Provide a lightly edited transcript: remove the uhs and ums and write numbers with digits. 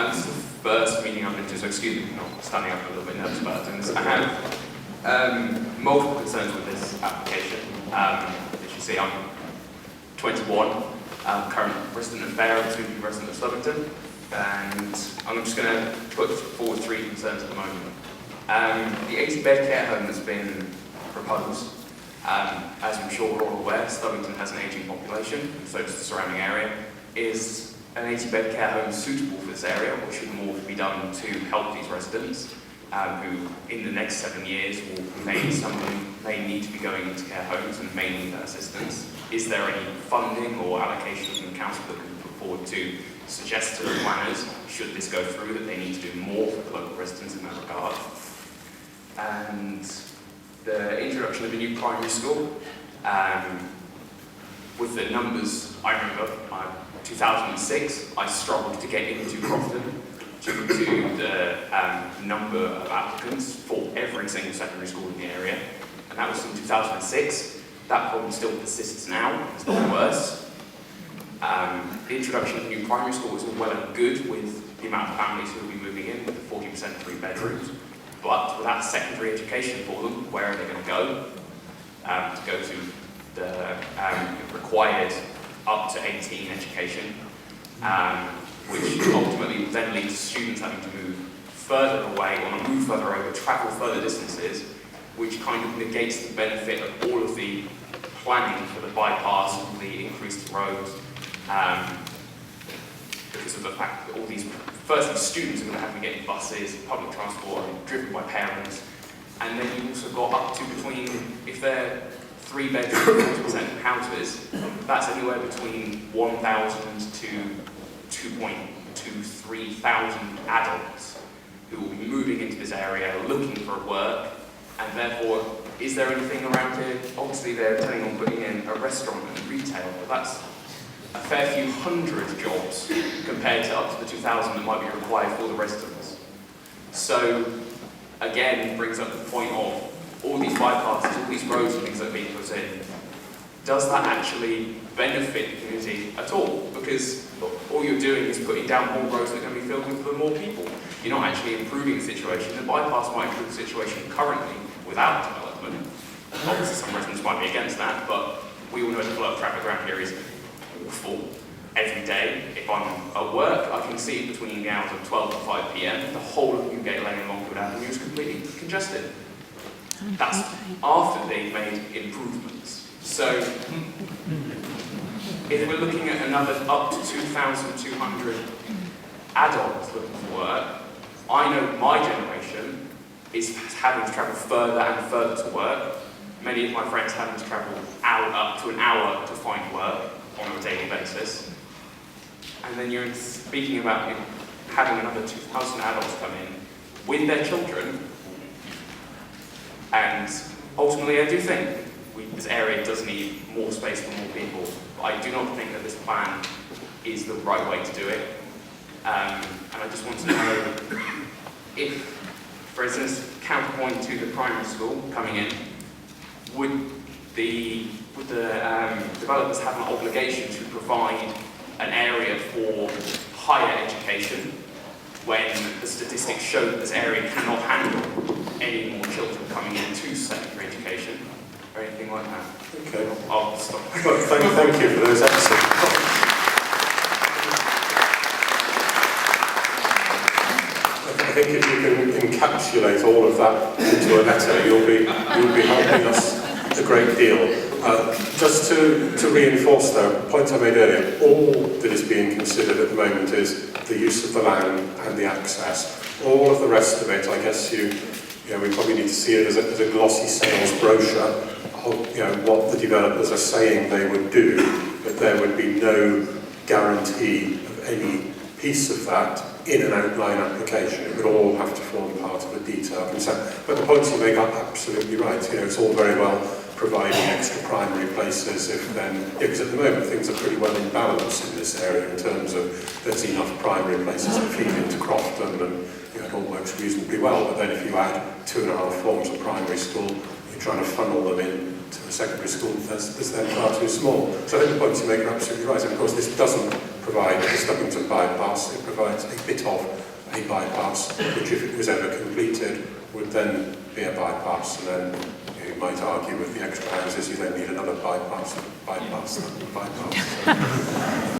This is the first meeting I've been to, so excuse me for not standing up a little bit nervous about doing this. I have multiple concerns with this application. As you see, I'm 21, current resident of Fair, soon to be resident of Sluggington, and I'm just going to put forward 3 concerns at the moment. The 80-bed care home that's been proposed. As I'm sure we're all aware, Sluggington has an ageing population, so does the surrounding area. Is an 80-bed care home suitable for this area, or should more be done to help these residents who, in the next 7 years, some of them may need to be going into care homes and may need that assistance? Is there any funding or allocation from the council that can be put forward to suggest to the planners, should this go through, that they need to do more for the local residents in that regard? And the introduction of a new primary school, with the numbers, I remember, 2006, I struggled to get into Crofton due to the number of applicants for every single secondary school in the area, and that was in 2006. That problem still persists now, it's not worse. The introduction of a new primary school is all well and good with the amount of families who will be moving in with the 40% 3 bedrooms, but without secondary education for them, where are they going to go? To go to the required up to 18 education, which ultimately will then lead to students having to move further away, or move further over, travel further distances, which kind of negates the benefit of all of the planning for the bypass and the increased roads, because of the fact that all these, firstly, students are going to have to get in buses, public transport, driven by parents, and then you've also got up to between, if they're 3-bedroom, 40% houses, that's anywhere between 1,000 to 2.23 thousand adults who will be moving into this area looking for work, and therefore, is there anything around here? Obviously, they're intending on putting in a restaurant and retail, but that's a fair few hundred jobs compared to up to the 2,000 that might be required for the residents. So, again, brings up the point of all these bypasses, all these roads and things that are being put in. Does that actually benefit the community at all? Because all you're doing is putting down more roads that are going to be filled with more people. You're not actually improving the situation. The bypass might improve the situation currently without development. Obviously, some residents might be against that, but we all know the flow of traffic around here is awful every day. If I'm at work, I can see between the hours of 12 and 5 p.m, the whole of Newgate Lane and Longfield Avenue is completely congested. That's after they've made improvements. So, if we're looking at another up to 2,200 adults looking for work, I know my generation is having to travel further and further to work. Many of my friends having to travel up to an hour to find work on a daily basis. And then you're speaking about having another 2,000 adults come in with their children. And ultimately, I do think this area does need more space for more people. But I do not think that this plan is the right way to do it. And I just want to know if, for instance, counterpoint to the primary school coming in, would the developers have an obligation to provide an area for higher education when the statistics show that this area cannot handle any more children coming into secondary education or anything like that? Okay. I'll stop. Well, thank you for those excellent comments. I think if you can encapsulate all of that into a letter, you'll be helping us a great deal. Just to reinforce the point I made earlier, all that is being considered at the moment is the use of the land and the access. All of the rest of it, I guess we probably need to see it as a glossy sales brochure of what the developers are saying they would do, but there would be no guarantee of any piece of that in an outline application. It would all have to form part of a detailed consent. But the points you make are absolutely right. It's all very well providing extra primary places because at the moment things are pretty well in balance in this area in terms of there's enough primary places to feed into Crofton and it all works reasonably well. But then if you add 2.5 forms of primary school, you're trying to funnel them in to the secondary school, that's then far too small. So I think the points you make are absolutely right. And of course this doesn't provide the Stubbington bypass. It provides a bit of a bypass, which if it was ever completed, would then be a bypass, and then you might argue with the extra houses, you then need another bypass, bypass.